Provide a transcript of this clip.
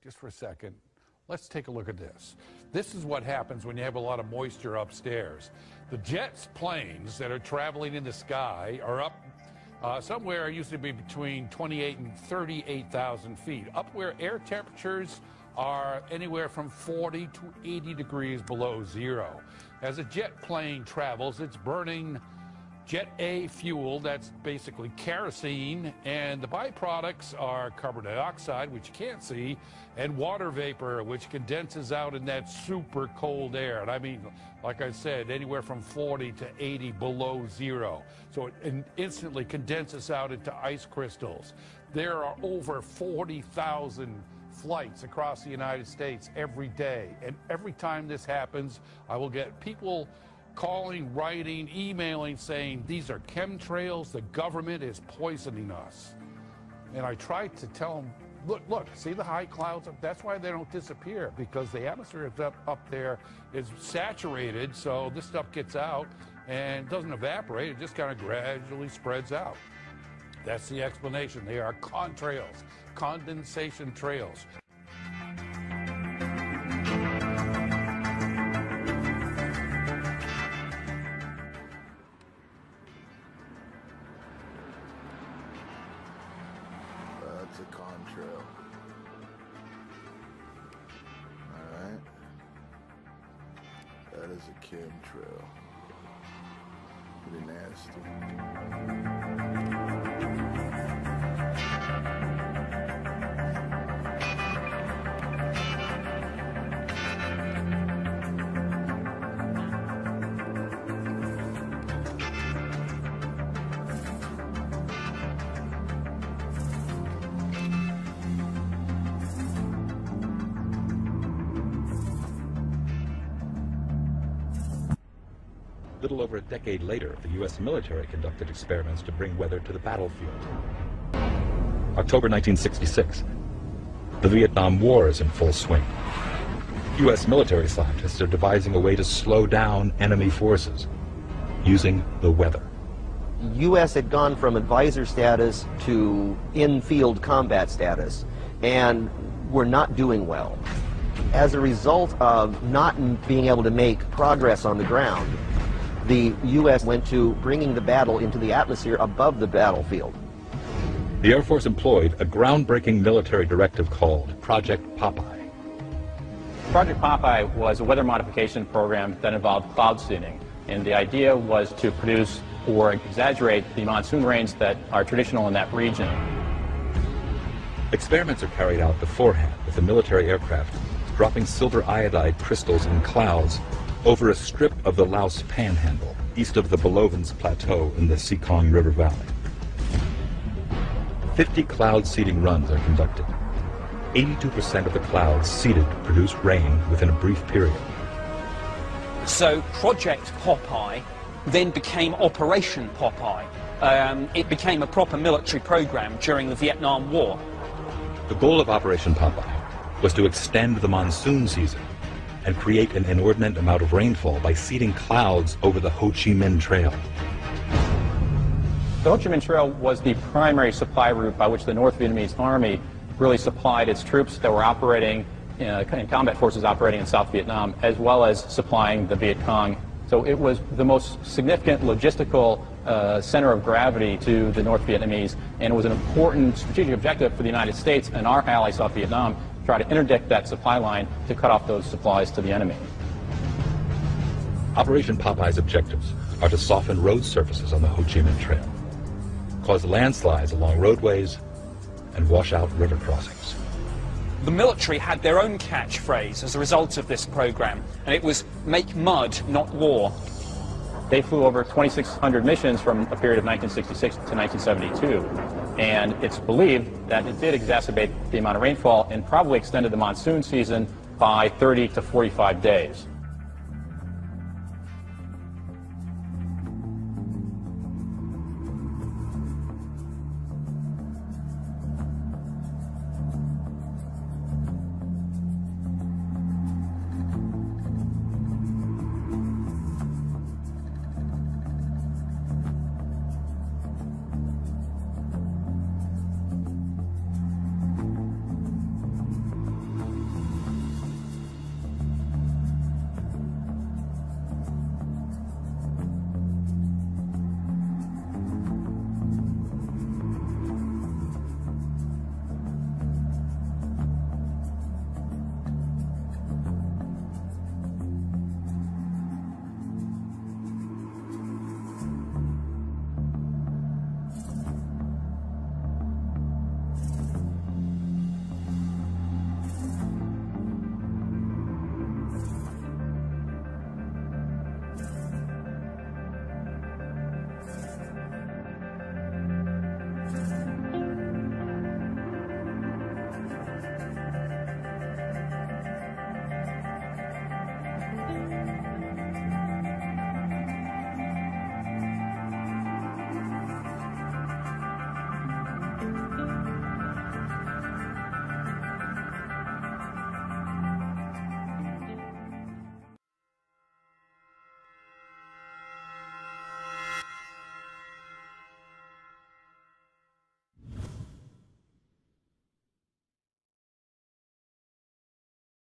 just for a second, let's take a look at this. This is what happens when you have a lot of moisture upstairs. The jet planes that are traveling in the sky are up somewhere, used to be between 28 and 38,000 feet, up where air temperatures are anywhere from 40 to 80 degrees below zero. As a jet plane travels, it's burning Jet A fuel, that's basically kerosene, and the byproducts are carbon dioxide, which you can't see, and water vapor, which condenses out in that super cold air. And I mean, like I said, anywhere from 40 to 80 below zero. So it instantly condenses out into ice crystals. There are over 40,000 flights across the United States every day. And every time this happens, I will get people calling, writing, emailing, saying, these are chemtrails, the government is poisoning us. And I try to tell them, look, see the high clouds? That's why they don't disappear, because the atmosphere is up there is saturated, so this stuff gets out and doesn't evaporate, it just kind of gradually spreads out. That's the explanation. They are contrails, condensation trails. That's a contrail. Alright. That is a chemtrail. Pretty nasty. A little over a decade later, the U.S. military conducted experiments to bring weather to the battlefield. October 1966. The Vietnam War is in full swing. U.S. military scientists are devising a way to slow down enemy forces using the weather. The U.S. had gone from advisor status to in-field combat status, and were not doing well. As a result of not being able to make progress on the ground, the U.S. went to bringing the battle into the atmosphere above the battlefield. The Air Force employed a groundbreaking military directive called Project Popeye. Project Popeye was a weather modification program that involved cloud seeding, and the idea was to produce or exaggerate the monsoon rains that are traditional in that region. Experiments are carried out beforehand with the military aircraft dropping silver iodide crystals in clouds over a strip of the Laos Panhandle, east of the Belovans Plateau in the Mekong River Valley. 50 cloud seeding runs are conducted. 82% of the clouds seeded produce rain within a brief period. So Project Popeye then became Operation Popeye. It became a proper military program during the Vietnam War. The goal of Operation Popeye was to extend the monsoon season and create an inordinate amount of rainfall by seeding clouds over the Ho Chi Minh Trail. The Ho Chi Minh Trail was the primary supply route by which the North Vietnamese Army really supplied its troops that were operating in combat forces operating in South Vietnam, as well as supplying the Viet Cong. So it was the most significant logistical center of gravity to the North Vietnamese, and it was an important strategic objective for the United States and our ally South Vietnam to try to interdict that supply line to cut off those supplies to the enemy. Operation Popeye's objectives are to soften road surfaces on the Ho Chi Minh Trail, cause landslides along roadways, and wash out river crossings. The military had their own catchphrase as a result of this program, and it was "Make mud, not war." They flew over 2,600 missions from a period of 1966 to 1972, and it's believed that it did exacerbate the amount of rainfall and probably extended the monsoon season by 30 to 45 days.